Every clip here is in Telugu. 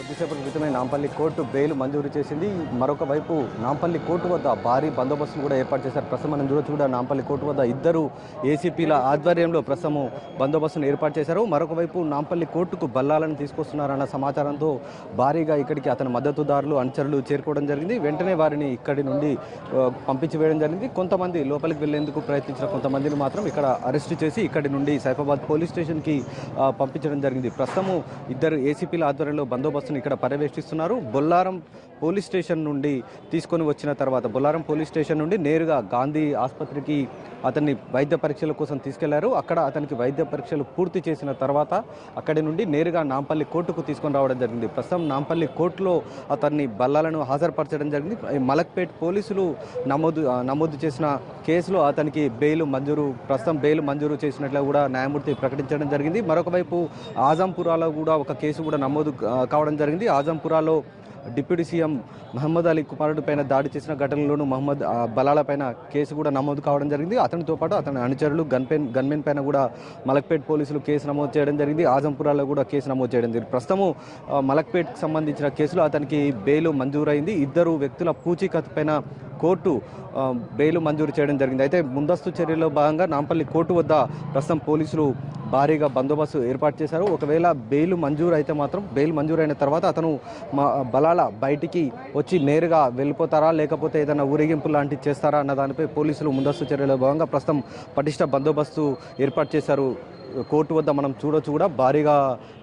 కొద్దిసేపటి క్రితమే నాంపల్లి కోర్టు బెయిల్ మంజూరు చేసింది. మరొక వైపు నాంపల్లి కోర్టు వద్ద భారీ బందోబస్తును కూడా ఏర్పాటు చేశారు. ప్రస్తుతం మనం చూడొచ్చు కూడా నాంపల్లి కోర్టు వద్ద ఇద్దరు ఏసీపీల ఆధ్వర్యంలో ప్రస్తుతం బందోబస్తును ఏర్పాటు చేశారు. మరొక వైపు నాంపల్లి కోర్టుకు బల్లాలను తీసుకొస్తున్నారన్న సమాచారంతో భారీగా ఇక్కడికి అతని మద్దతుదారులు అనుచరులు చేరుకోవడం జరిగింది. వెంటనే వారిని ఇక్కడి నుండి పంపించి వేయడం జరిగింది. కొంతమంది లోపలికి వెళ్లేందుకు ప్రయత్నించిన కొంతమందిని మాత్రం ఇక్కడ అరెస్టు చేసి ఇక్కడి నుండి సైఫాబాద్ పోలీస్ స్టేషన్కి పంపించడం జరిగింది. ప్రస్తుతం ఇద్దరు ఏసీపీల ఆధ్వర్యంలో బందోబస్తును ఇక్కడ పర్యవేక్షిస్తున్నారు. బొల్లారం పోలీస్ స్టేషన్ నుండి తీసుకొని వచ్చిన తర్వాత బొల్లారం పోలీస్ స్టేషన్ నుండి నేరుగా గాంధీ ఆసుపత్రికి అతన్ని వైద్య పరీక్షల కోసం తీసుకెళ్లారు. అక్కడ అతనికి వైద్య పరీక్షలు పూర్తి చేసిన తర్వాత అక్కడి నుండి నేరుగా నాంపల్లి కోర్టుకు తీసుకొని రావడం జరిగింది. ప్రస్తుతం నాంపల్లి కోర్టులో అతన్ని బల్లాలను హాజరుపరచడం జరిగింది. మలక్పేట్ పోలీసులు నమోదు చేసిన కేసులో అతనికి ప్రస్తుతం బెయిల్ మంజూరు చేసినట్లు కూడా న్యాయమూర్తి ప్రకటించడం జరిగింది. మరొక వైపు ఆజంపురాలో కూడా ఒక కేసు కూడా నమోదు కావడం జరిగింది. ఆజంపురాలో డిప్యూటీ సీఎం మహమ్మద్ అలీ కుమారుడి పైన దాడి చేసిన ఘటనలోనూ బలాల పైన కేసు కూడా నమోదు కావడం జరిగింది. అతనితో పాటు అతని అనుచరులు గన్మెన్ పైన కూడా మలక్పేట్ పోలీసులు కేసు నమోదు చేయడం జరిగింది. ఆజంపురాలో కూడా కేసు నమోదు చేయడం జరిగింది. ప్రస్తుతం మలక్పేట్కి సంబంధించిన కేసులో అతనికి బెయిల్ మంజూరైంది. ఇద్దరు వ్యక్తుల పూచీకత్తు పైన కోర్టు బెయిల్ మంజూరు చేయడం జరిగింది. అయితే ముందస్తు చర్యలో భాగంగా నాంపల్లి కోర్టు వద్ద ప్రస్తుతం పోలీసులు భారీగా బందోబస్తు ఏర్పాటు చేశారు. ఒకవేళ బెయిల్ మంజూరైన తర్వాత అతను బలాల బయటికి వచ్చి నేరుగా వెళ్ళిపోతారా, లేకపోతే ఏదైనా ఊరేగింపు లాంటివి చేస్తారా అన్న దానిపై పోలీసులు ముందస్తు చర్యలో భాగంగా ప్రస్తుతం పటిష్ట బందోబస్తు ఏర్పాటు చేశారు. కోర్టు వద్ద మనం చూడొచ్చు కూడా భారీగా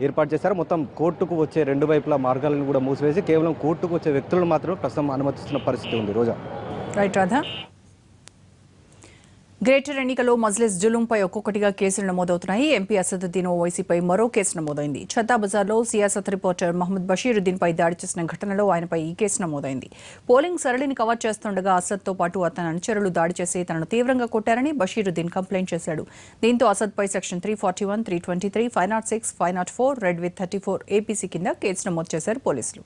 ఏర్పాటు చేశారు. మొత్తం కోర్టుకు వచ్చే రెండు వైపుల మార్గాలను కూడా మూసివేసి కేవలం కోర్టుకు వచ్చే వ్యక్తులను మాత్రమే ప్రస్తుతం అనుమతిస్తున్న పరిస్థితి ఉంది. రోజా. రైట్ రాధా. గ్రేటర్ ఎన్నికలో మజ్లిస్ జులుంపై ఒక్కొక్కటిగా కేసులు నమోదవుతున్నాయి. ఎంపీ అసదుద్దీన్ ఓవైసీపై మరో కేసు నమోదైంది. ఛత్తాబజార్లో సియాసత్ రిపోర్టర్ మహమ్మద్ బషీరుద్దీన్పై దాడి చేసిన ఘటనలో ఆయనపై ఈ కేసు నమోదైంది. పోలింగ్ సరళిని కవర్ చేస్తుండగా అసద్తో పాటు అతని అనుచరులు దాడి చేసి తనను తీవ్రంగా కొట్టారని బషీరుద్దీన్ కంప్లైంట్ చేశాడు. దీంతో అసద్పై సెక్షన్ 341, 323, 506, 504, రెడ్ విత్ 34 ఏపీసీ కింద కేసు నమోదు చేశారు పోలీసులు.